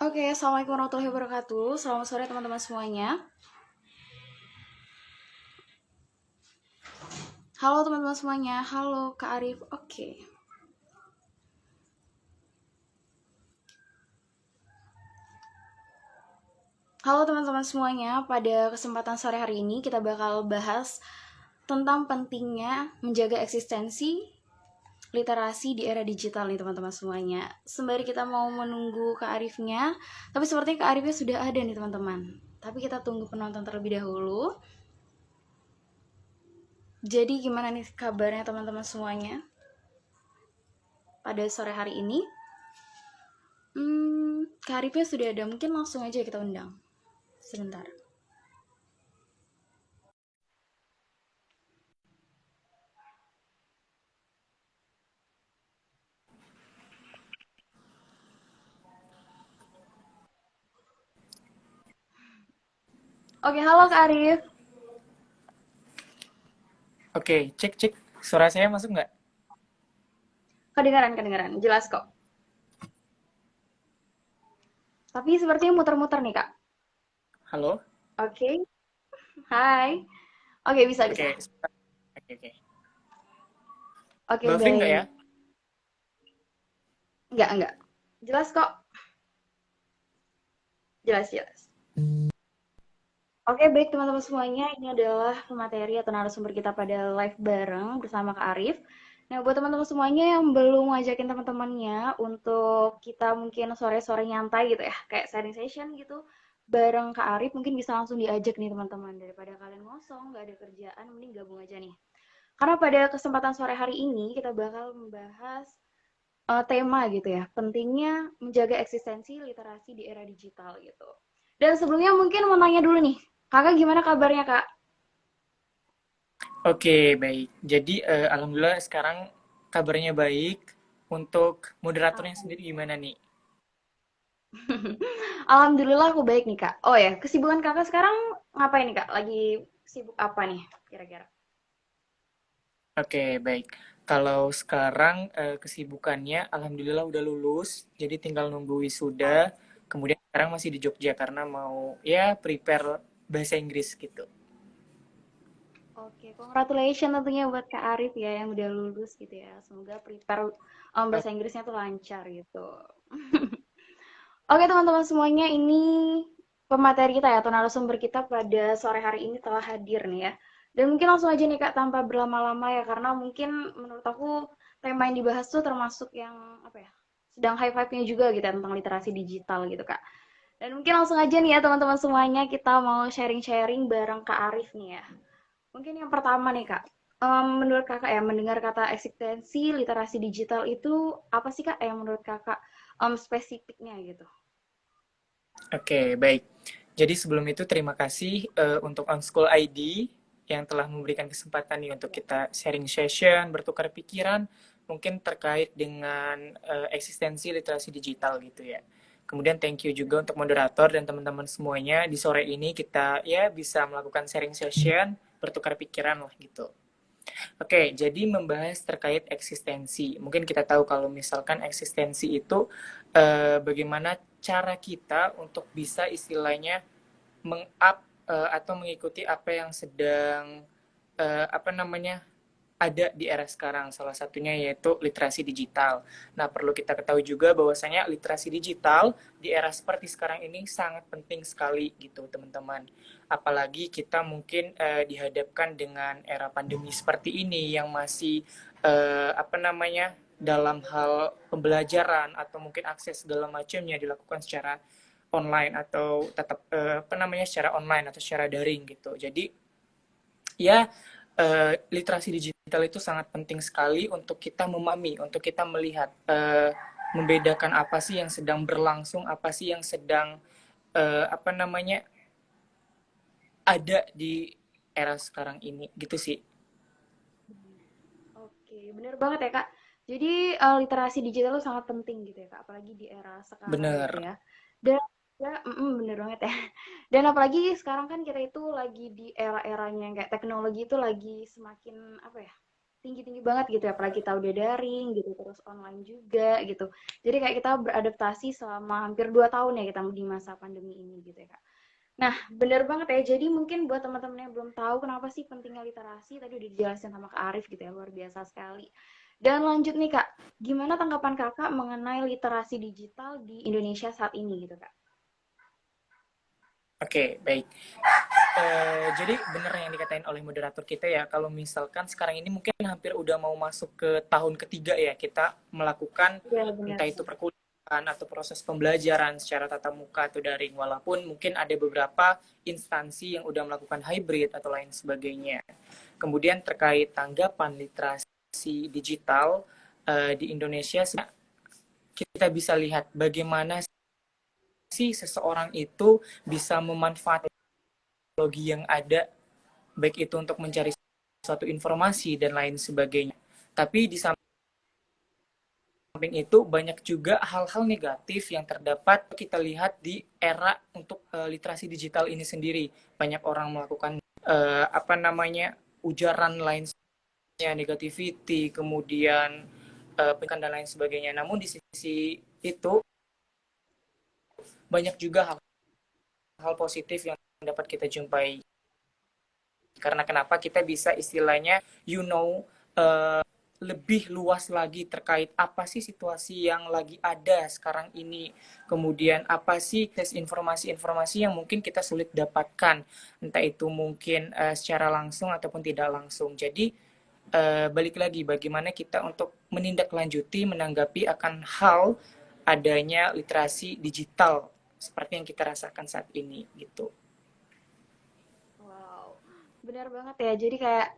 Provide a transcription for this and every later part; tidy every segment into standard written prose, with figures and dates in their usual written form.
Oke, Assalamualaikum warahmatullahi wabarakatuh. Selamat sore teman-teman semuanya. Halo teman-teman semuanya. Halo Kak Arif. Oke. Halo teman-teman semuanya. Pada kesempatan sore hari ini kita bakal bahas tentang pentingnya menjaga eksistensi literasi di era digital nih teman-teman semuanya. Sembari kita mau menunggu Kak Arifnya, tapi sepertinya Kak Arifnya sudah ada nih teman-teman. Tapi kita tunggu penonton terlebih dahulu. Jadi gimana nih kabarnya teman-teman semuanya pada sore hari ini? Kak Arifnya sudah ada, mungkin langsung aja kita undang. Sebentar. Oke, halo Kak Arif. Oke, cek cek. Suara saya masuk nggak? Kedengaran, jelas kok. Tapi sepertinya muter-muter nih Kak. Halo? Oke, hai. Oke, bisa. Oke, sebentar. Oke, oke. Oke, Buffering nggak ya? baik. Enggak. Jelas kok, jelas. Oke, baik teman-teman semuanya, ini adalah materi atau narasumber kita pada live bareng bersama Kak Arif. Nah, buat teman-teman semuanya yang belum ngajakin teman-temannya untuk kita mungkin sore-sore nyantai gitu ya, kayak sharing session gitu, bareng Kak Arif, mungkin bisa langsung diajak nih teman-teman. Daripada kalian ngosong, nggak ada kerjaan, mending gabung aja nih. Karena pada kesempatan sore hari ini, kita bakal membahas tema gitu ya, pentingnya menjaga eksistensi literasi di era digital gitu. Dan sebelumnya mungkin mau nanya dulu nih, kakak gimana kabarnya kak? Oke, baik. Jadi, alhamdulillah sekarang kabarnya baik. Untuk moderatornya sendiri gimana nih? Alhamdulillah aku baik nih kak. Oh ya, kesibukan kakak sekarang ngapain nih kak? Lagi sibuk apa nih kira-kira? Oke, baik. Kalau sekarang kesibukannya, alhamdulillah udah lulus. Jadi tinggal nunggu wisuda. Oh, Kemudian sekarang masih di Jogja karena mau ya prepare bahasa Inggris gitu. oke, congratulations tentunya buat Kak Arif ya yang udah lulus gitu ya. Semoga prepare bahasa Inggrisnya tuh lancar gitu. Oke teman-teman semuanya, ini pemateri kita ya, atau narasumber kita pada sore hari ini telah hadir nih ya. Dan mungkin langsung aja nih Kak, tanpa berlama-lama ya, karena mungkin menurut aku tema yang dibahas tuh termasuk yang apa ya, sedang high vibe-nya juga gitu ya, tentang literasi digital gitu Kak. Dan mungkin langsung aja nih ya teman-teman semuanya, kita mau sharing-sharing bareng Kak Arif nih ya. Mungkin yang pertama nih Kak, menurut Kakak ya, mendengar kata eksistensi literasi digital itu apa sih Kak yang menurut Kakak spesifiknya gitu? Oke, baik. Jadi sebelum itu terima kasih untuk OnSchool ID yang telah memberikan kesempatan nih untuk kita sharing session, bertukar pikiran, mungkin terkait dengan eksistensi literasi digital gitu ya. Kemudian thank you juga untuk moderator dan teman-teman semuanya. Di sore ini kita ya bisa melakukan sharing session, bertukar pikiran lah gitu. Oke, jadi membahas terkait eksistensi. Mungkin kita tahu kalau misalkan eksistensi itu bagaimana cara kita untuk bisa istilahnya meng-up atau mengikuti apa yang sedang apa namanya ada di era sekarang. Salah satunya yaitu literasi digital. Nah, perlu kita ketahui juga bahwasanya literasi digital di era seperti sekarang ini sangat penting sekali gitu, teman-teman. Apalagi kita mungkin dihadapkan dengan era pandemi seperti ini yang masih apa namanya dalam hal pembelajaran atau mungkin akses segala macamnya dilakukan secara online atau tetap apa namanya secara online atau secara daring gitu. Jadi ya literasi digital itu sangat penting sekali untuk kita memahami, untuk kita melihat, membedakan apa sih yang sedang berlangsung, apa sih yang sedang apa namanya ada di era sekarang ini, gitu sih. Oke, bener banget ya Kak. Jadi literasi digital itu sangat penting gitu ya Kak, apalagi di era sekarang gitu Bener, ya. Dan ya, bener banget ya. Dan apalagi sekarang kan kita itu lagi di era-eranya yang kayak teknologi itu lagi semakin apa ya, tinggi-tinggi banget gitu ya, apalagi kita udah daring gitu, terus online juga gitu. Jadi kayak kita beradaptasi selama hampir 2 tahun ya kita di masa pandemi ini gitu ya Kak. Nah, bener banget ya. Jadi mungkin buat teman-teman yang belum tahu kenapa sih pentingnya literasi, tadi udah dijelasin sama Kak Arif gitu ya, luar biasa sekali. Dan lanjut nih Kak, gimana tanggapan Kakak mengenai literasi digital di Indonesia saat ini gitu Kak? Oke, baik. Jadi benar yang dikatain oleh moderator kita ya, kalau misalkan sekarang ini mungkin hampir udah mau masuk ke tahun ketiga ya, kita melakukan Iya, benar entah itu Kak. perkuliahan atau proses pembelajaran secara tatap muka atau daring, walaupun mungkin ada beberapa instansi yang udah melakukan hybrid atau lain sebagainya. Kemudian terkait tanggapan literasi digital di Indonesia, kita bisa lihat bagaimana sih seseorang itu bisa memanfaatkan teknologi yang ada, baik itu untuk mencari suatu informasi dan lain sebagainya. Tapi di samping itu banyak juga hal-hal negatif yang terdapat kita lihat di era untuk literasi digital ini sendiri. Banyak orang melakukan ujaran lain sebagainya, negativity, kemudian pendidikan dan lain sebagainya. Namun di sisi itu banyak juga hal-hal positif yang dapat kita jumpai. Karena kenapa kita bisa istilahnya lebih luas lagi terkait apa sih situasi yang lagi ada sekarang ini. Kemudian apa sih informasi-informasi yang mungkin kita sulit dapatkan. Entah itu mungkin secara langsung ataupun tidak langsung. Jadi balik lagi bagaimana kita untuk menindaklanjuti, menanggapi akan hal adanya literasi digital seperti yang kita rasakan saat ini gitu. Wow, benar banget ya. Jadi kayak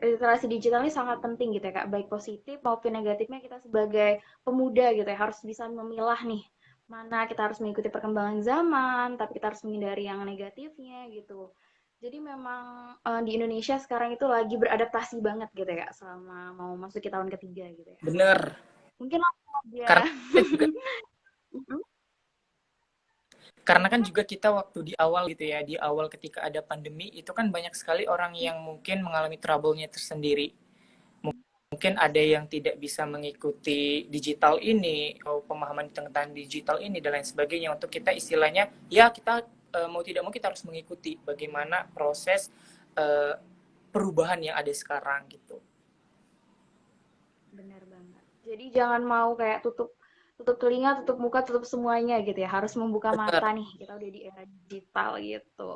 literasi digital ini sangat penting gitu ya Kak, baik positif maupun negatifnya kita sebagai pemuda gitu ya harus bisa memilah nih mana kita harus mengikuti perkembangan zaman, tapi kita harus menghindari yang negatifnya gitu. Jadi memang di Indonesia sekarang itu lagi beradaptasi banget gitu ya Kak, selama mau masuk ke tahun ketiga gitu ya. Bener. Mungkin langsung aja. Karena kita juga Karena kan juga kita waktu di awal gitu ya, di awal ketika ada pandemi itu kan banyak sekali orang yang mungkin mengalami trouble-nya tersendiri. Mungkin ada yang tidak bisa mengikuti digital ini, atau pemahaman tentang digital ini dan lain sebagainya. Untuk kita istilahnya, ya kita mau tidak mau kita harus mengikuti bagaimana proses eh, perubahan yang ada sekarang gitu. Benar banget. Jadi jangan mau kayak tutup tutup telinga, tutup muka, tutup semuanya gitu ya. Harus membuka Benar, mata nih. Kita udah di era digital gitu.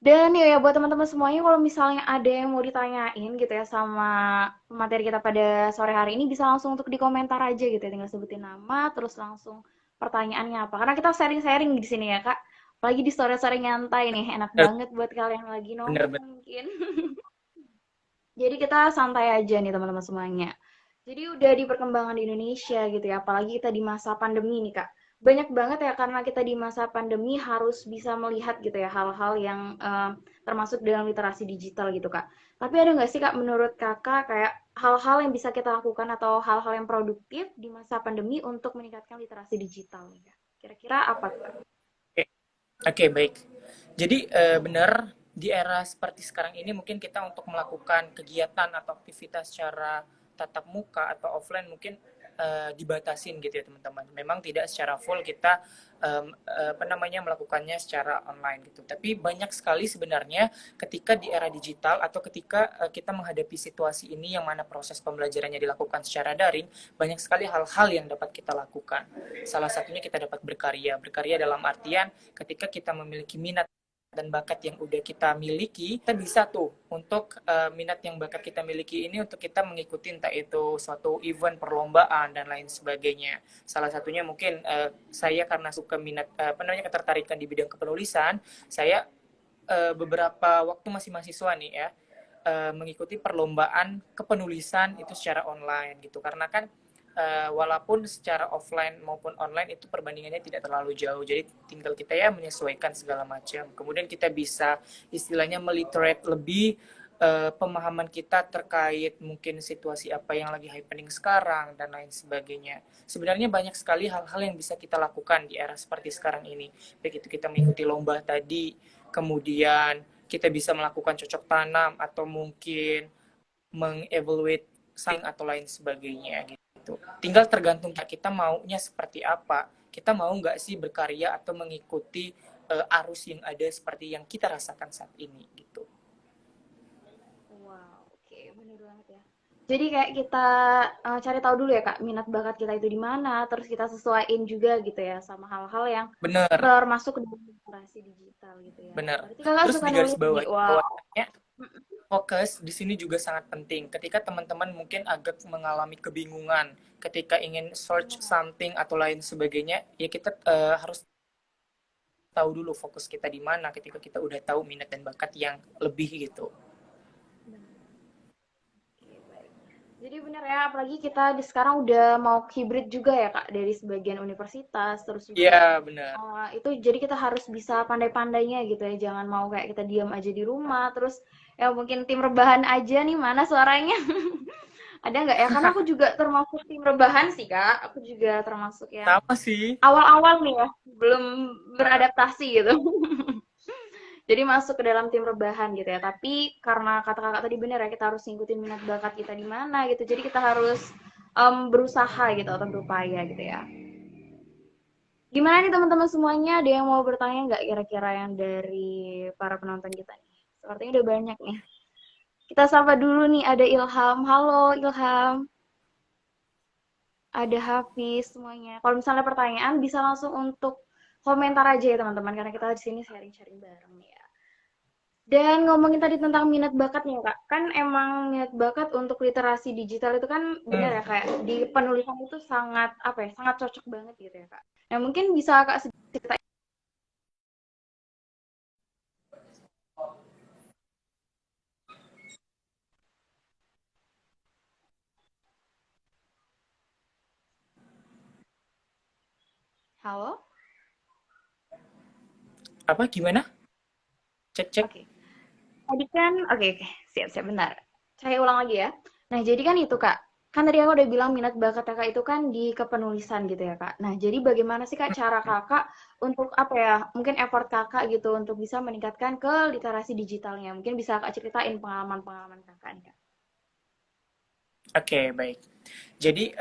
Dan ya buat teman-teman semuanya kalau misalnya ada yang mau ditanyain gitu ya sama materi kita pada sore hari ini bisa langsung untuk di komentar aja gitu ya. Tinggal sebutin nama terus langsung pertanyaannya apa. Karena kita sharing-sharing di sini ya, Kak. Apalagi di sore-sore nyantai nih, enak banget buat kalian yang lagi benar, nongkrong benar. mungkin. Jadi kita santai aja nih teman-teman semuanya. Jadi udah di perkembangan di Indonesia gitu ya, apalagi kita di masa pandemi nih Kak. Banyak banget ya karena kita di masa pandemi harus bisa melihat gitu ya hal-hal yang termasuk dalam literasi digital gitu Kak. Tapi ada nggak sih Kak menurut Kakak kayak hal-hal yang bisa kita lakukan atau hal-hal yang produktif di masa pandemi untuk meningkatkan literasi digital nih Kak? Kira-kira apa tuh Kak? Oke, Oke, baik. Jadi benar di era seperti sekarang ini mungkin kita untuk melakukan kegiatan atau aktivitas secara tatap muka atau offline mungkin dibatasin gitu ya teman-teman. Memang tidak secara full kita melakukannya secara online gitu. Tapi banyak sekali sebenarnya ketika di era digital atau ketika kita menghadapi situasi ini yang mana proses pembelajarannya dilakukan secara daring, banyak sekali hal-hal yang dapat kita lakukan. Salah satunya kita dapat berkarya. Berkarya dalam artian ketika kita memiliki minat dan bakat yang udah kita miliki, kita bisa tuh untuk minat yang bakat kita miliki ini untuk kita mengikuti entah itu suatu event perlombaan dan lain sebagainya. Salah satunya mungkin saya karena suka minat ketertarikan di bidang kepenulisan, saya beberapa waktu masih mahasiswa nih ya mengikuti perlombaan kepenulisan itu secara online gitu. Karena kan walaupun secara offline maupun online itu perbandingannya tidak terlalu jauh. Jadi tinggal kita ya menyesuaikan segala macam. Kemudian kita bisa istilahnya meliterate lebih pemahaman kita terkait mungkin situasi apa yang lagi happening sekarang dan lain sebagainya. Sebenarnya banyak sekali hal-hal yang bisa kita lakukan di era seperti sekarang ini. Baik itu kita mengikuti lomba tadi, kemudian kita bisa melakukan cocok tanam atau mungkin mengevaluate saing atau lain sebagainya gitu. Tinggal tergantung kita maunya seperti apa. Kita mau nggak sih berkarya atau mengikuti arus yang ada seperti yang kita rasakan saat ini gitu. Wow, oke, bener banget ya. Jadi kayak kita cari tahu dulu ya Kak, minat bakat kita itu di mana, terus kita sesuaiin juga gitu ya sama hal-hal yang Bener, termasuk ke dalam literasi digital gitu ya. bener. Berarti Kakak Terus suka di garis nulis nih. bawah Wow. bahwasanya fokus di sini juga sangat penting. Ketika teman-teman mungkin agak mengalami kebingungan ketika ingin search Bener. something atau lain sebagainya, ya kita harus tahu dulu fokus kita di mana ketika kita udah tahu minat dan bakat yang lebih gitu. Bener. Oke, baik. Jadi benar ya, apalagi kita di sekarang udah mau hibrid juga ya Kak, dari sebagian universitas, terus juga Iya, benar. itu jadi kita harus bisa pandai-pandainya gitu ya, jangan mau kayak kita diam aja di rumah, terus ya mungkin tim rebahan aja nih, mana suaranya? Ada nggak ya? Karena aku juga termasuk tim rebahan sih Kak, aku juga termasuk yang Sama sih. awal-awal nih ya, belum beradaptasi gitu. Jadi masuk ke dalam tim rebahan gitu ya. Tapi karena kata kakak tadi benar ya, kita harus ngikutin minat bakat kita di mana gitu. Jadi kita harus berusaha gitu atau berupaya gitu ya. Gimana nih teman-teman semuanya? Ada yang mau bertanya nggak kira-kira yang dari para penonton kita nih? Sepertinya udah banyak nih. Kita sapa dulu nih, ada Ilham. Halo Ilham. Ada Hafiz semuanya. Kalau misalnya pertanyaan bisa langsung untuk komentar aja ya teman-teman. Karena kita di sini sharing-sharing bareng nih ya. Dan ngomongin tadi tentang minat bakatnya, Kak. Kan emang minat bakat untuk literasi digital itu kan benar ya, kayak di penulisan itu sangat, apa ya, sangat cocok banget gitu ya, Kak. Nah, mungkin bisa Kak cerita. Halo? Apa gimana? Cek-cek. Oke. Tadi kan, oke, oke. Siap-siap, benar. Saya ulang lagi ya. Nah, jadi kan itu, Kak. Kan tadi aku udah bilang minat bakat kakak itu kan di kepenulisan gitu ya, Kak. Nah, jadi bagaimana sih, Kak, cara kakak untuk, apa ya, mungkin effort kakak gitu untuk bisa meningkatkan ke literasi digitalnya. Mungkin bisa Kak ceritain pengalaman-pengalaman kakak nih, Kak. Oke, baik. Jadi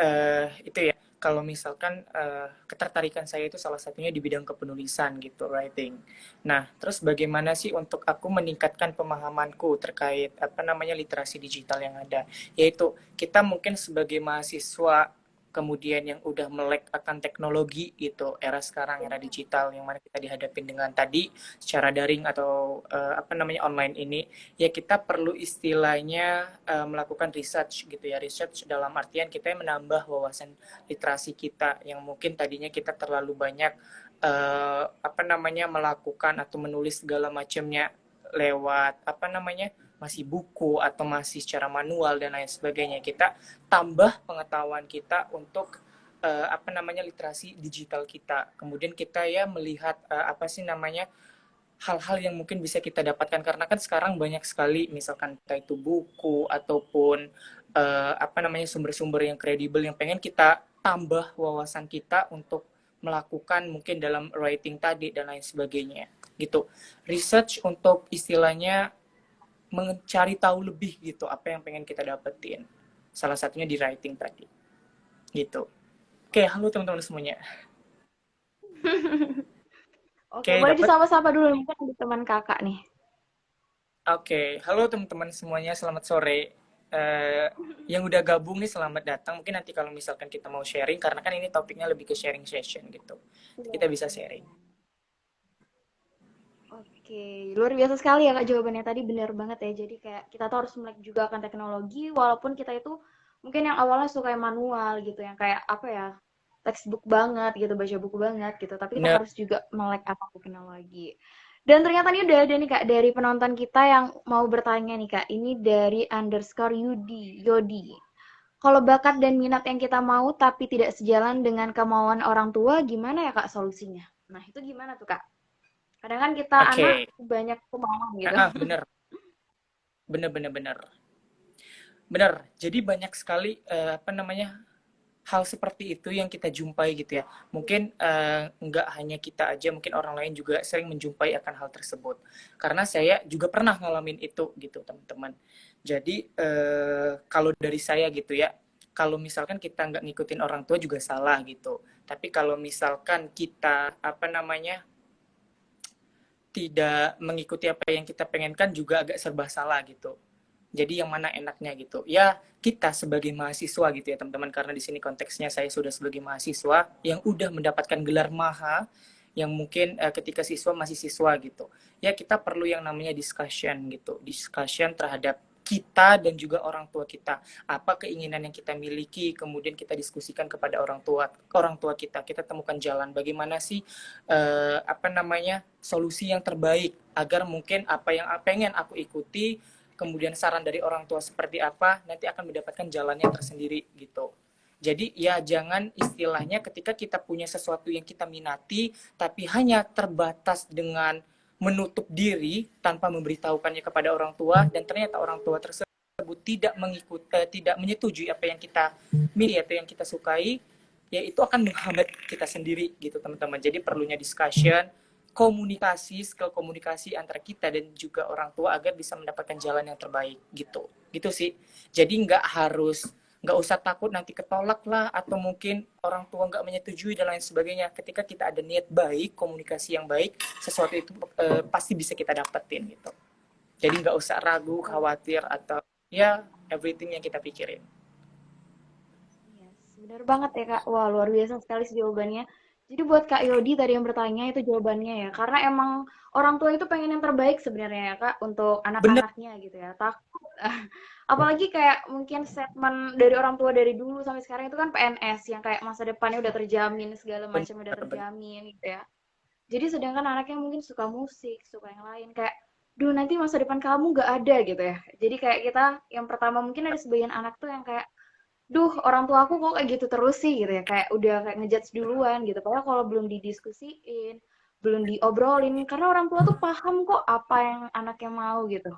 itu ya, kalau misalkan ketertarikan saya itu salah satunya di bidang kepenulisan gitu, writing. Nah, terus bagaimana sih untuk aku meningkatkan pemahamanku terkait apa namanya literasi digital yang ada? Yaitu kita mungkin sebagai mahasiswa kemudian yang udah melek akan teknologi gitu, era sekarang era digital yang mana kita dihadapin dengan tadi secara daring atau apa namanya online ini, ya kita perlu istilahnya melakukan research gitu ya, research dalam artian kita menambah wawasan literasi kita yang mungkin tadinya kita terlalu banyak apa namanya melakukan atau menulis segala macamnya lewat apa namanya masih buku atau masih secara manual dan lain sebagainya. Kita tambah pengetahuan kita untuk apa namanya literasi digital kita. Kemudian kita ya melihat apa sih namanya hal-hal yang mungkin bisa kita dapatkan karena kan sekarang banyak sekali misalkan entah itu buku ataupun apa namanya sumber-sumber yang kredibel yang pengen kita tambah wawasan kita untuk melakukan mungkin dalam writing tadi dan lain sebagainya gitu. Research untuk istilahnya mencari tahu lebih gitu apa yang pengen kita dapetin. Salah satunya di writing tadi. Gitu. Oke, halo teman-teman semuanya. Oke, Oke, boleh dapat. disapa-sapa dulu mungkin ada teman kakak nih. Oke, halo teman-teman semuanya, selamat sore. Eh, yang udah gabung nih selamat datang. Mungkin nanti kalau misalkan kita mau sharing, karena kan ini topiknya lebih ke sharing session gitu. Iya, Kita bisa benar sharing. banget. Oke, luar biasa sekali ya Kak jawabannya tadi benar banget ya. Jadi kayak kita tuh harus melek juga akan teknologi walaupun kita itu mungkin yang awalnya suka yang manual gitu yang kayak apa ya textbook banget gitu baca buku banget gitu. Tapi kita Bener. harus juga melek akan teknologi. Dan ternyata ini udah ada nih Kak dari penonton kita yang mau bertanya nih Kak. Ini dari underscore Yodi. Kalau bakat dan minat yang kita mau tapi tidak sejalan dengan kemauan orang tua, gimana ya Kak solusinya? Nah itu gimana tuh Kak? Kadang kan kita anak Oke. banyak kemauan gitu. Bener. Bener, bener, bener. Bener. Jadi banyak sekali apa namanya hal seperti itu yang kita jumpai gitu ya. Mungkin nggak hanya kita aja, mungkin orang lain juga sering menjumpai akan hal tersebut. Karena saya juga pernah ngalamin itu gitu teman-teman. Jadi kalau dari saya gitu ya, kalau misalkan kita nggak ngikutin orang tua juga salah gitu. Tapi kalau misalkan kita apa namanya tidak mengikuti apa yang kita pengenkan juga agak serba salah gitu. Jadi yang mana enaknya gitu. Ya kita sebagai mahasiswa gitu ya teman-teman, karena di sini konteksnya saya sudah sebagai mahasiswa yang udah mendapatkan gelar maha, yang mungkin ketika siswa masih siswa gitu. Ya kita perlu yang namanya discussion gitu. Discussion terhadap kita dan juga orang tua kita. Apa keinginan yang kita miliki, kemudian kita diskusikan kepada orang tua kita temukan jalan bagaimana sih apa namanya solusi yang terbaik agar mungkin apa yang pengen aku ikuti, kemudian saran dari orang tua seperti apa, nanti akan mendapatkan jalannya tersendiri gitu. Jadi ya jangan istilahnya ketika kita punya sesuatu yang kita minati, tapi hanya terbatas dengan menutup diri tanpa memberitahukannya kepada orang tua, dan ternyata orang tua tersebut tidak menyetujui apa yang kita milih atau yang kita sukai, ya itu akan menghambat kita sendiri gitu teman-teman. Jadi perlunya discussion, komunikasi, skill komunikasi antara kita dan juga orang tua agar bisa mendapatkan jalan yang terbaik gitu. Gitu sih. Jadi nggak usah takut nanti ketolak lah, atau mungkin orang tua nggak menyetujui dan lain sebagainya. Ketika kita ada niat baik, komunikasi yang baik, sesuatu itu pasti bisa kita dapetin gitu. Jadi nggak usah ragu, khawatir, atau ya everything yang kita pikirin. Yes, benar banget ya Kak. Wah, luar biasa sekali sih jawabannya. Jadi buat Kak Yodi tadi yang bertanya itu jawabannya ya. Karena emang orang tua itu pengen yang terbaik sebenarnya ya Kak untuk Bener, anak-anaknya gitu ya. Takut. Apalagi kayak mungkin statement dari orang tua dari dulu sampai sekarang itu kan PNS yang kayak masa depannya udah terjamin, segala bener, macam udah bener. terjamin gitu ya. Jadi sedangkan anaknya mungkin suka musik, suka yang lain kayak duh nanti masa depan kamu gak ada gitu ya. Jadi kayak kita yang pertama mungkin ada sebagian anak tuh yang kayak duh orang tua aku kok kayak gitu terus sih gitu ya kayak udah kayak ngejudge duluan gitu padahal kalau belum didiskusiin belum diobrolin karena orang tua tuh paham kok apa yang anaknya mau gitu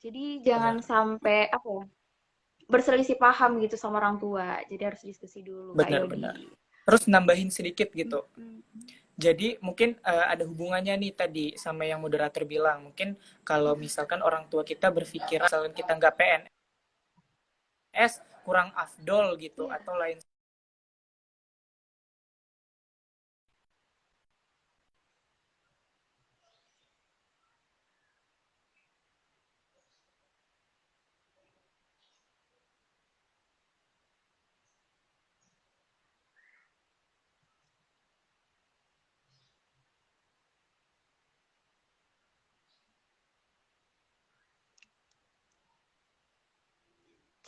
jadi jangan Benar, sampai apa ya berselisih paham gitu sama orang tua jadi harus diskusi dulu Kak benar, Yodi. benar. Terus nambahin sedikit gitu. Mm-mm. Jadi mungkin ada hubungannya nih tadi sama yang moderator bilang. Mungkin kalau misalkan orang tua kita berpikir misalkan kita nggak PNS kurang afdol gitu Iya, atau lain.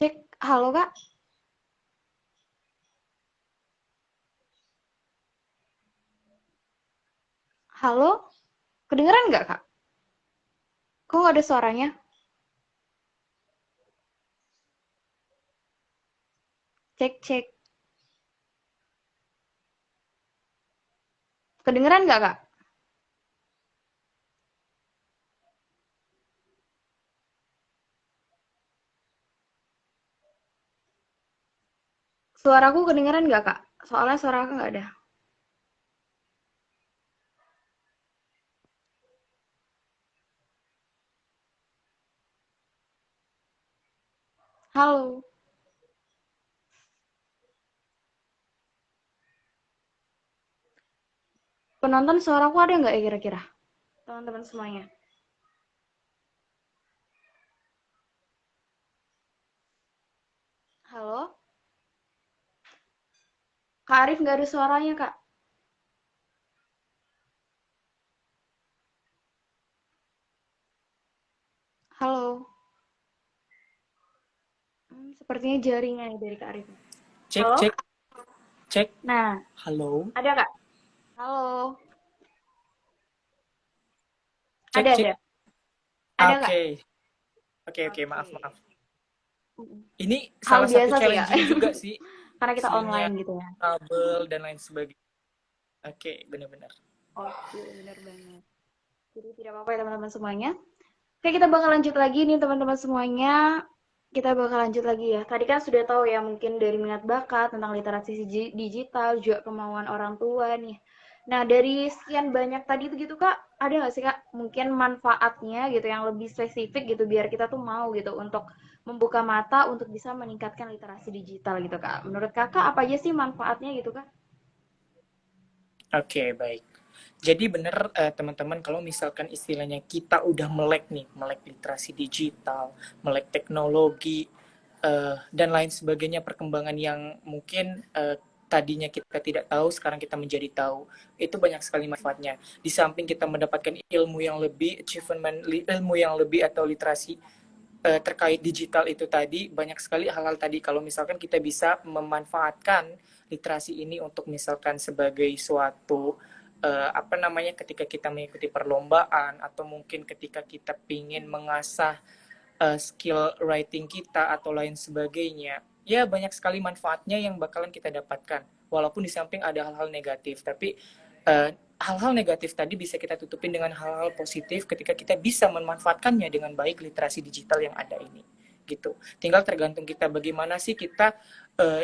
cek halo Kak, halo kedengeran nggak Kak, kok nggak ada suaranya, cek cek kedengeran nggak Kak, suaraku kedengeran nggak Kak, soalnya suara aku nggak ada. Halo penonton suaraku ada nggak ya kira-kira teman-teman semuanya. Halo, Kak Arif nggak ada suaranya, Kak. Halo. Sepertinya jaringan nih dari Kak Arif. Cek, Halo? cek, cek. Nah, Halo. ada Kak? Halo. Cek, cek. Ada. Ada Kak? Oke. Oke, oke, Oke. maaf, maaf. Mm-mm. Ini Hal salah satu biasa sih, Kak. challenging juga sih. Karena kita Sinyal, online gitu ya. kabel, dan lain sebagainya. Oke, benar-benar. Oke, benar banget. Jadi tidak apa-apa ya teman-teman semuanya. Oke, kita bakal lanjut lagi nih teman-teman semuanya. Kita bakal lanjut lagi ya. Tadi kan sudah tahu ya mungkin dari minat bakat tentang literasi digital, juga kemauan orang tua nih. Nah, dari sekian banyak tadi itu gitu Kak, ada nggak sih Kak mungkin manfaatnya gitu yang lebih spesifik gitu biar kita tuh mau gitu untuk membuka mata untuk bisa meningkatkan literasi digital gitu Kak. Menurut Kakak apa aja sih manfaatnya gitu Kak? Oke, baik. Jadi benar teman-teman kalau misalkan istilahnya kita udah melek nih, melek literasi digital, melek teknologi dan lain sebagainya perkembangan yang mungkin tadinya kita tidak tahu, sekarang kita menjadi tahu. Itu banyak sekali manfaatnya. Di samping kita mendapatkan ilmu yang lebih, achievement ilmu yang lebih atau literasi terkait digital itu tadi banyak sekali hal-hal tadi kalau misalkan kita bisa memanfaatkan literasi ini untuk misalkan sebagai suatu apa namanya ketika kita mengikuti perlombaan atau mungkin ketika kita ingin mengasah skill writing kita atau lain sebagainya ya banyak sekali manfaatnya yang bakalan kita dapatkan walaupun di samping ada hal-hal negatif tapi uh, hal-hal negatif tadi bisa kita tutupin dengan hal-hal positif ketika kita bisa memanfaatkannya dengan baik literasi digital yang ada ini gitu. Tinggal tergantung kita bagaimana sih kita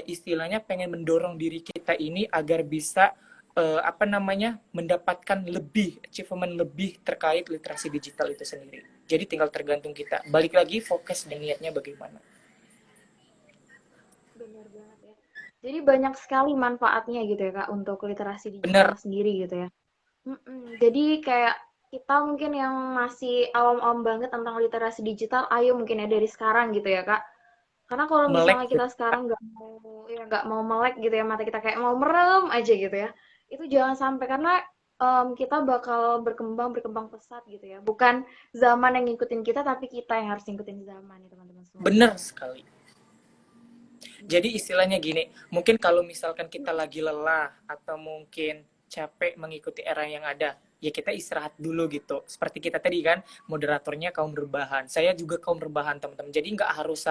istilahnya pengen mendorong diri kita ini agar bisa apa namanya mendapatkan lebih achievement lebih terkait literasi digital itu sendiri. Jadi tinggal tergantung kita. Balik lagi fokus dan niatnya bagaimana. Benar banget ya. Jadi banyak sekali manfaatnya gitu ya Kak untuk literasi digital Bener, sendiri gitu ya. Jadi kayak kita mungkin yang masih awam-awam banget tentang literasi digital, ayo mungkin ya dari sekarang gitu ya Kak. Karena kalau melek misalnya gitu. kita sekarang nggak mau melek gitu ya mata kita kayak mau merem aja gitu ya, itu jangan sampai karena kita bakal berkembang berkembang pesat gitu ya. Bukan zaman yang ngikutin kita tapi kita yang harus ngikutin zaman ya teman-teman semuanya. Bener sekali. Jadi istilahnya gini, mungkin kalau misalkan kita lagi lelah atau mungkin capek mengikuti era yang ada, ya kita istirahat dulu gitu. Seperti kita tadi kan, moderatornya kaum rebahan. Saya juga kaum rebahan teman-teman. Jadi nggak harus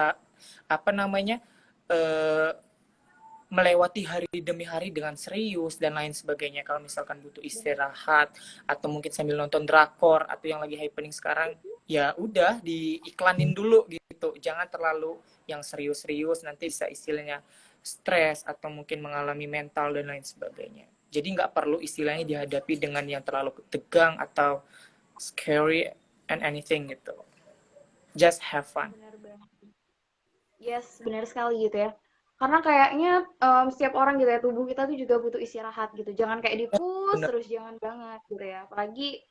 apa namanya eh, melewati hari demi hari dengan serius dan lain sebagainya. Kalau misalkan butuh istirahat atau mungkin sambil nonton drakor atau yang lagi happening sekarang, ya udah diiklanin dulu gitu. Jangan terlalu yang serius-serius nanti bisa istilahnya stres atau mungkin mengalami mental dan lain sebagainya. Jadi nggak perlu istilahnya dihadapi dengan yang terlalu tegang atau scary and anything gitu. Just have fun. Benar banget. Yes, benar sekali gitu ya. Karena kayaknya setiap orang gitu ya, tubuh kita tuh juga butuh istirahat gitu. Jangan kayak di-push Bener, terus, jangan banget gitu ya. Apalagi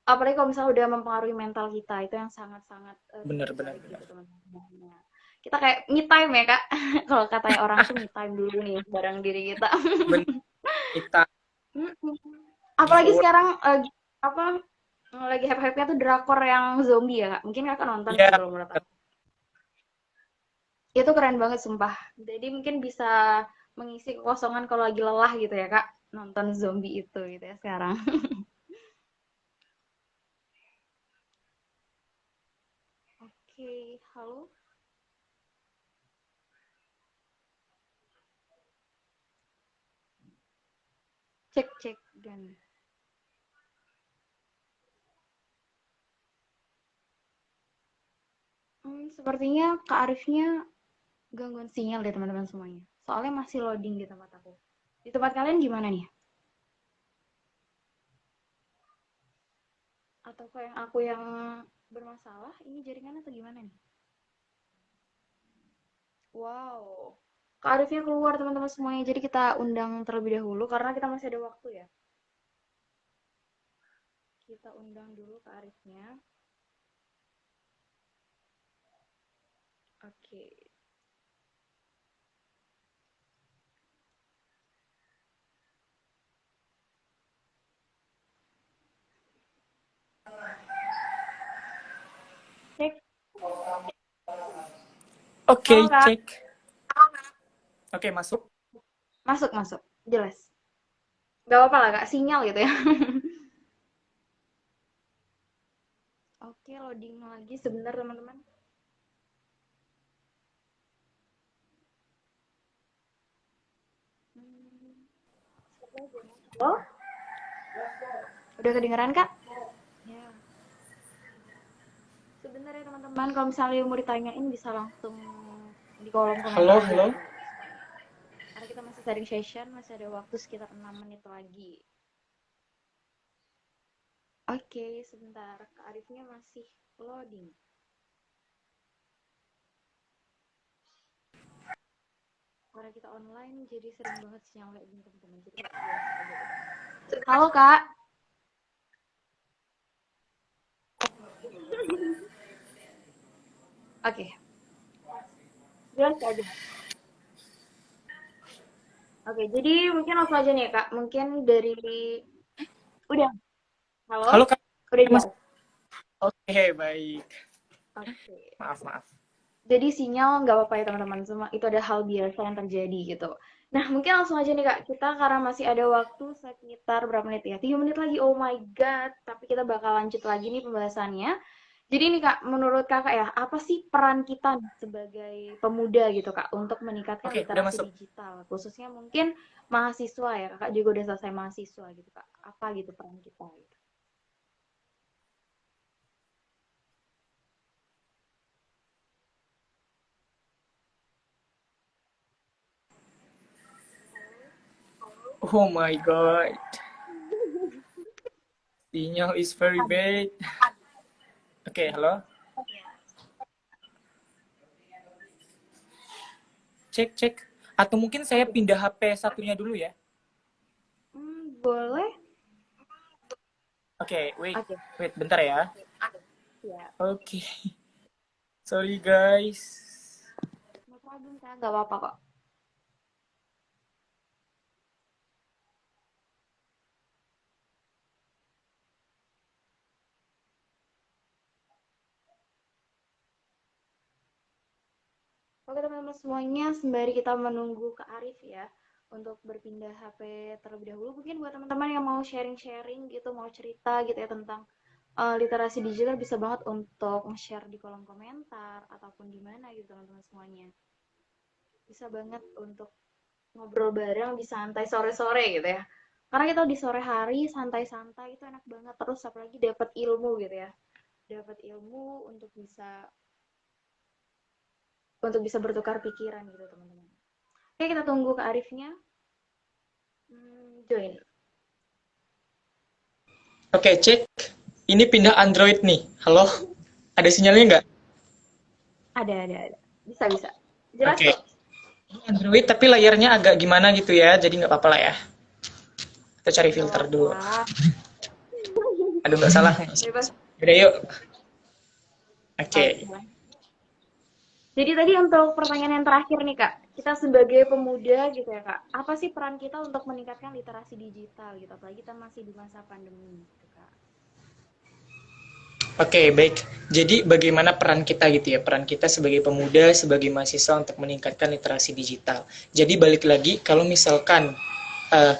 kalau misalnya udah mempengaruhi mental kita, itu yang sangat-sangat bener, tidak bener, baik bener. gitu teman-teman. Nah, kita kayak me time ya Kak. Kalau katanya orang tuh me time dulu nih bareng diri kita. Bener, kita Mm-mm. give Apalagi away. sekarang apa lagi hype-hype-nya tuh drakor yang zombie ya Kak. Mungkin Kakak nonton sih Ya, kalau menurut aku. Itu keren banget sumpah. Jadi mungkin bisa mengisi kekosongan kalau lagi lelah gitu ya Kak, nonton zombie itu gitu ya sekarang. Oke, halo. Cek cek dan sepertinya Kak Arifnya gangguan sinyal deh teman-teman semuanya. Soalnya masih loading di tempat aku. Di tempat kalian gimana nih? Atau kayak aku yang bermasalah? Ini jaringan atau gimana nih? Wow. Kak Arifnya keluar teman-teman semuanya. Jadi kita undang terlebih dahulu karena kita masih ada waktu ya. Kita undang dulu Kak Arifnya. Oke. Cek. Halo Oke, Kak. cek. Oke, masuk. Masuk, masuk. Jelas. Gak apa-apa lah Kak, sinyal gitu ya. Oke, loading lagi sebentar teman-teman. Hmm, Halo? Udah kedengeran Kak? Ya. Sebentar ya teman-teman, kalau misalnya mau ditanyain bisa langsung di kolom komentar Halo, aja halo. gitu. Karena kita masih sharing session, masih ada waktu sekitar 6 menit lagi. Oke, sebentar. Kak Arifnya masih loading. Karena kita online, jadi sering banget sinyal kayak gini teman-teman. Jadi kayak biasa aja gitu. Halo Kak. Oke, jelas aja. Oke, jadi mungkin langsung aja nih ya, Kak. Mungkin dari... Udah, halo? Halo Kak, Udah Mas. jelas. Oke, baik. Oke. Maaf, maaf. Jadi sinyal nggak apa-apa ya teman-teman. Semua itu ada hal biasa yang terjadi gitu. Nah, mungkin langsung aja nih Kak. Kita karena masih ada waktu sekitar berapa menit ya? 3 menit lagi. Oh my God. Tapi kita bakal lanjut lagi nih pembahasannya. Jadi ini Kak, menurut Kakak ya, apa sih peran kita nih sebagai pemuda gitu Kak untuk meningkatkan Oke, udah literasi masuk. digital, khususnya mungkin mahasiswa ya, Kakak juga udah selesai mahasiswa gitu Kak. Apa gitu peran kita gitu. Oh my God. Sinyal is very bad. Oke, halo. Cek, cek. Atau mungkin saya Oke. pindah HP satunya dulu ya. Boleh? Oke, wait. Oke, Wait, bentar ya. ya. Oke. Sorry guys. No problem, Kak. Nggak apa-apa kok. Oke teman-teman semuanya, sembari kita menunggu ke Arif ya untuk berpindah HP terlebih dahulu, mungkin buat teman-teman yang mau sharing-sharing gitu, mau cerita gitu ya tentang literasi digital bisa banget untuk share di kolom komentar ataupun di mana gitu teman-teman semuanya. Bisa banget untuk ngobrol bareng di santai sore-sore gitu ya. Karena kita di sore hari santai-santai itu enak banget terus apalagi dapat ilmu gitu ya. Dapat ilmu untuk bisa bertukar pikiran gitu teman-teman. Oke, kita tunggu ke Arifnya. Join. Oke, cek. Ini pindah Android nih. Halo? Ada sinyalnya nggak? Ada. Bisa, bisa. Jelas Oke. kok. Ini Android tapi layarnya agak gimana gitu ya. Jadi nggak apa-apa lah ya. Kita cari Gak filter dulu. apa-apa. Aduh, nggak salah. Bebas. Udah yuk. Oke. Oke. Jadi tadi untuk pertanyaan yang terakhir nih Kak, kita sebagai pemuda gitu ya Kak, apa sih peran kita untuk meningkatkan literasi digital gitu, apalagi kita masih di masa pandemi gitu Kak. Oke, baik. Jadi bagaimana peran kita gitu ya? Peran kita sebagai pemuda, sebagai mahasiswa untuk meningkatkan literasi digital. Jadi balik lagi, kalau misalkan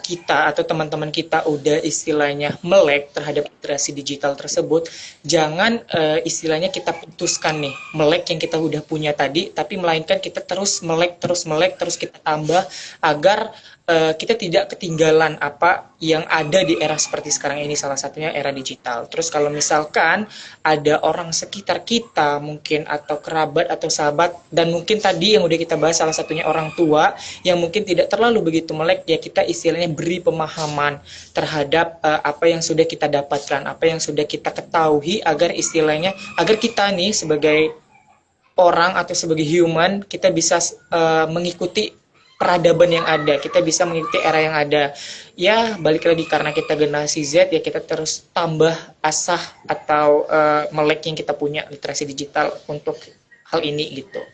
kita atau teman-teman kita udah istilahnya melek terhadap literasi digital tersebut, jangan istilahnya kita putuskan nih melek yang kita udah punya tadi, tapi melainkan kita terus melek, terus kita tambah agar kita tidak ketinggalan apa yang ada di era seperti sekarang ini, salah satunya era digital. Terus kalau misalkan ada orang sekitar kita mungkin atau kerabat atau sahabat dan mungkin tadi yang udah kita bahas salah satunya orang tua yang mungkin tidak terlalu begitu melek, ya kita istilahnya beri pemahaman terhadap apa yang sudah kita dapatkan, apa yang sudah kita ketahui agar istilahnya agar kita nih sebagai orang atau sebagai human kita bisa mengikuti peradaban yang ada, kita bisa mengikuti era yang ada. Ya, balik lagi karena kita generasi Z, ya kita terus tambah asah atau melek yang kita punya literasi digital untuk hal ini gitu.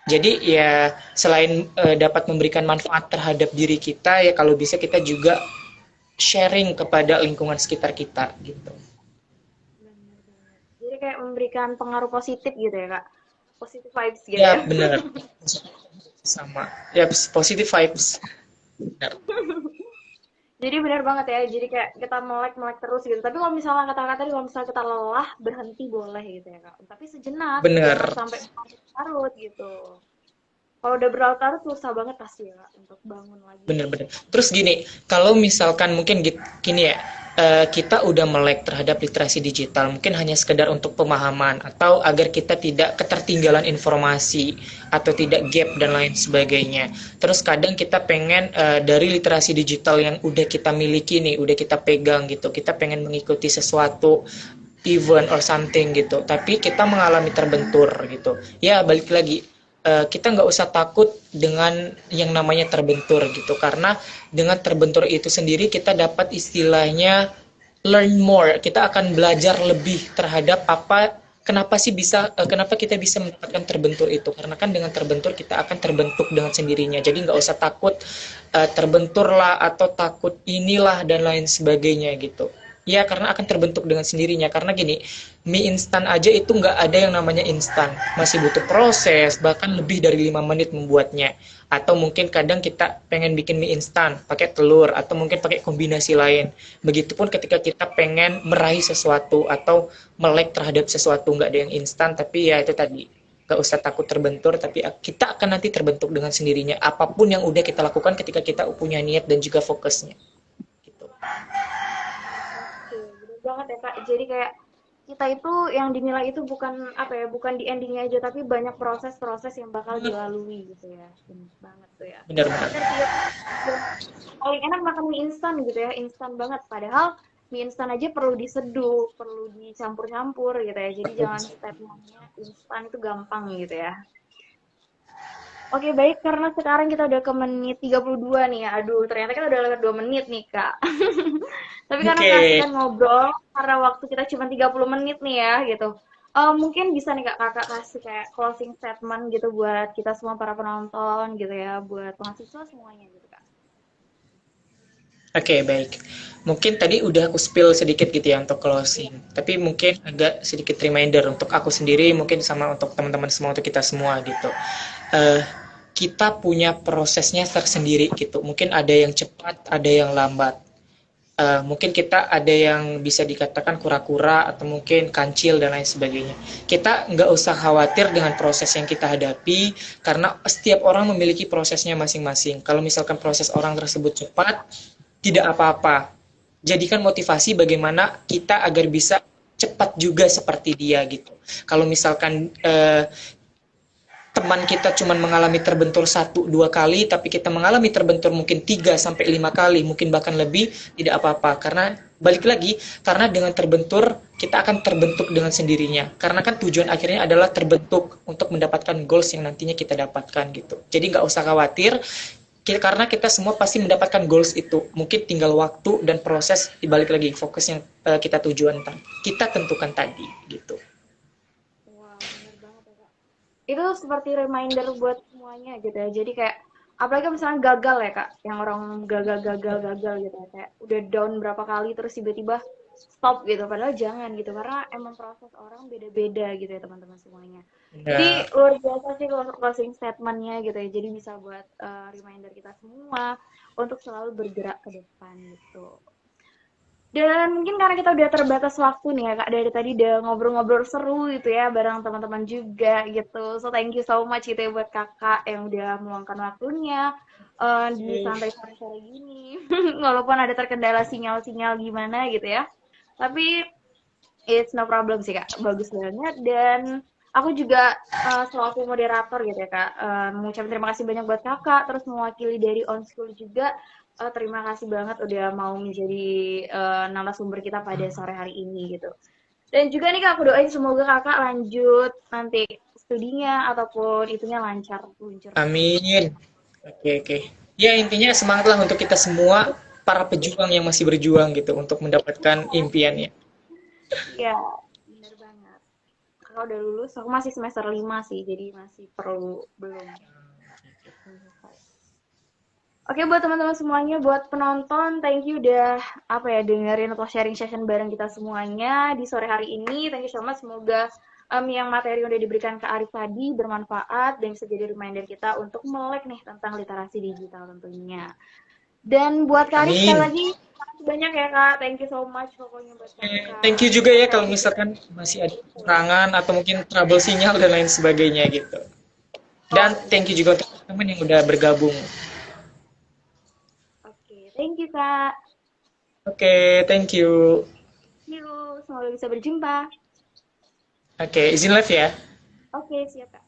Jadi ya selain dapat memberikan manfaat terhadap diri kita, ya kalau bisa kita juga sharing kepada lingkungan sekitar kita gitu. Benar banget. Jadi kayak memberikan pengaruh positif gitu ya Kak, positive vibes gitu Ya ya. benar, sama. Ya positive vibes. Benar. Jadi benar banget ya, jadi kayak kita melek-melek terus gitu. Tapi kalau misalnya kata-kata kalau misalnya kita lelah, berhenti boleh gitu ya Kak. Tapi sejenak, jangan Benar. sampai berlarut gitu. Kalau udah berlarut-larut susah banget pasti ya Kak, untuk bangun lagi. Bener-bener. Terus gini, kalau misalkan mungkin gini ya, kita udah melek terhadap literasi digital, mungkin hanya sekedar untuk pemahaman atau agar kita tidak ketertinggalan informasi atau tidak gap dan lain sebagainya. Terus kadang kita pengen dari literasi digital yang udah kita miliki nih, udah kita pegang gitu, kita pengen mengikuti sesuatu event or something gitu, tapi kita mengalami terbentur gitu. Ya balik lagi, kita nggak usah takut dengan yang namanya terbentur gitu, karena dengan terbentur itu sendiri kita dapat istilahnya learn more, kita akan belajar lebih terhadap kenapa sih bisa kenapa kita bisa mendapatkan terbentur itu, karena kan dengan terbentur kita akan terbentuk dengan sendirinya. Jadi nggak usah takut terbentur lah atau takut inilah dan lain sebagainya gitu. Ya karena akan terbentuk dengan sendirinya, karena gini, mie instan aja itu nggak ada yang namanya instan, masih butuh proses, bahkan lebih dari 5 menit membuatnya. Atau mungkin kadang kita pengen bikin mie instan pakai telur atau mungkin pakai kombinasi lain. Begitupun ketika kita pengen meraih sesuatu atau melek terhadap sesuatu, nggak ada yang instan, tapi ya itu tadi, nggak usah takut terbentur, tapi kita akan nanti terbentuk dengan sendirinya apapun yang udah kita lakukan ketika kita punya niat dan juga fokusnya gitu. Oke, bener banget ya Kak. Jadi kayak kita itu yang dinilai itu bukan apa ya, bukan di endingnya aja, tapi banyak proses-proses yang bakal dilalui gitu ya. Bener banget tuh ya. Benar-benar. Bener sih ya. Paling enak makan mie instan gitu ya, instan banget. Padahal mie instan aja perlu diseduh, perlu dicampur-campur gitu ya. Jadi jangan statementnya instan itu gampang gitu ya. Oke, baik. Karena sekarang kita udah ke menit 32 nih ya. Aduh, ternyata kita udah lewat 2 menit nih, Kak. Tapi karena Oke. keasikan ngobrol, karena waktu kita cuma 30 menit nih ya, gitu. Mungkin bisa nih Kak, Kakak kasih kayak closing statement gitu buat kita semua para penonton gitu ya, buat mahasiswa semuanya gitu, Kak. Oke, baik. Mungkin tadi udah aku spill sedikit gitu ya untuk closing. Tapi mungkin agak sedikit reminder untuk aku sendiri, mungkin sama untuk teman-teman semua, untuk kita semua gitu. Eh, kita punya prosesnya tersendiri gitu. Mungkin ada yang cepat, ada yang lambat. Mungkin kita ada yang bisa dikatakan kura-kura atau mungkin kancil dan lain sebagainya. Kita nggak usah khawatir dengan proses yang kita hadapi, karena setiap orang memiliki prosesnya masing-masing. Kalau misalkan proses orang tersebut cepat, tidak apa-apa. Jadikan motivasi bagaimana kita agar bisa cepat juga seperti dia gitu. Kalau misalkan teman kita cuma mengalami terbentur 1-2 kali, tapi kita mengalami terbentur mungkin 3-5 kali, mungkin bahkan lebih, tidak apa-apa. Karena balik lagi, karena dengan terbentur kita akan terbentuk dengan sendirinya. Karena kan tujuan akhirnya adalah terbentuk untuk mendapatkan goals yang nantinya kita dapatkan gitu. Jadi nggak usah khawatir, karena kita semua pasti mendapatkan goals itu. Mungkin tinggal waktu dan proses, dibalik lagi fokus yang kita tujuan kita tentukan tadi gitu. Wah, bener banget ya, Kak. Itu seperti reminder buat semuanya gitu ya. Jadi kayak apalagi misalnya gagal ya Kak, yang orang gagal gitu ya, kayak udah down berapa kali terus tiba-tiba stop gitu. Padahal jangan gitu, karena emang proses orang beda-beda gitu ya teman-teman semuanya. Jadi Benar. luar biasa sih kalau closing statementnya gitu ya. Jadi bisa buat reminder kita semua untuk selalu bergerak ke depan gitu. Dan mungkin karena kita udah terbatas waktu nih ya Kak, dari tadi udah ngobrol-ngobrol seru gitu ya, bareng teman-teman juga gitu. So thank you so much gitu ya buat Kakak yang udah meluangkan waktunya di santai sore-sore gini. Walaupun ada terkendala sinyal-sinyal gimana gitu ya. Tapi it's no problem sih Kak, bagus banget. Dan aku juga selaku moderator gitu ya Kak, mengucapkan terima kasih banyak buat Kakak, terus mewakili dari On School juga. Terima kasih banget udah mau menjadi narasumber kita pada sore hari ini gitu. Dan juga nih Kak, aku doain semoga Kakak lanjut nanti studinya ataupun itunya lancar luncurnya. Amin. Oke, oke. Ya, intinya semangatlah untuk kita semua, para pejuang yang masih berjuang gitu, untuk mendapatkan impiannya. Iya, bener banget. Kakak udah lulus, aku masih semester 5 sih, jadi masih perlu belum. Oke, buat teman-teman semuanya, buat penonton, thank you udah apa ya dengerin atau sharing session bareng kita semuanya di sore hari ini. Thank you so much. Semoga yang materi udah diberikan ke Arif tadi bermanfaat dan bisa jadi reminder kita untuk melek nih tentang literasi digital tentunya. Dan buat Kak Arif sekali Amin. lagi, makasih banyak ya Kak. Thank you so much pokoknya buat Thank Kakak. you juga ya Sehat kalau juga. misalkan masih ada kekurangan atau mungkin trouble sinyal dan lain sebagainya gitu. Dan Oke, thank you juga untuk teman yang udah bergabung. oke. Thank you Kak. Oke, thank you. Yuk, semoga bisa berjumpa. Oke, izin live ya. Oke, siap Kak.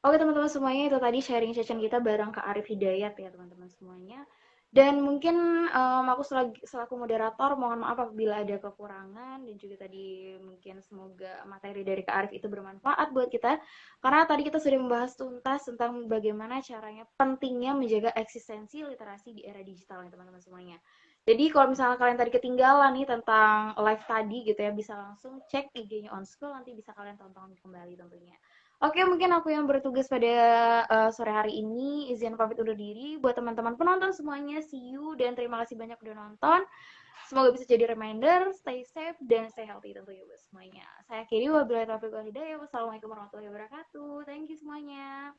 Oke teman-teman semuanya, itu tadi sharing session kita bareng Kak Arif Hidayat ya teman-teman semuanya. Dan mungkin aku selaku moderator mohon maaf apabila ada kekurangan, dan juga tadi mungkin semoga materi dari Kak Arif itu bermanfaat buat kita. Karena tadi kita sudah membahas tuntas tentang bagaimana caranya pentingnya menjaga eksistensi literasi di era digital ya teman-teman semuanya. Jadi kalau misalnya kalian tadi ketinggalan nih tentang live tadi gitu ya, bisa langsung cek IG-nya OnSchool, nanti bisa kalian tonton kembali tentunya. Oke, mungkin aku yang bertugas pada sore hari ini izin pamit undur diri. Buat teman-teman penonton semuanya, see you dan terima kasih banyak udah nonton. Semoga bisa jadi reminder, stay safe dan stay healthy tentunya buat semuanya. Saya akhiri, wabillahi taufiq wal hidayah. Wassalamualaikum warahmatullahi wabarakatuh. Thank you semuanya.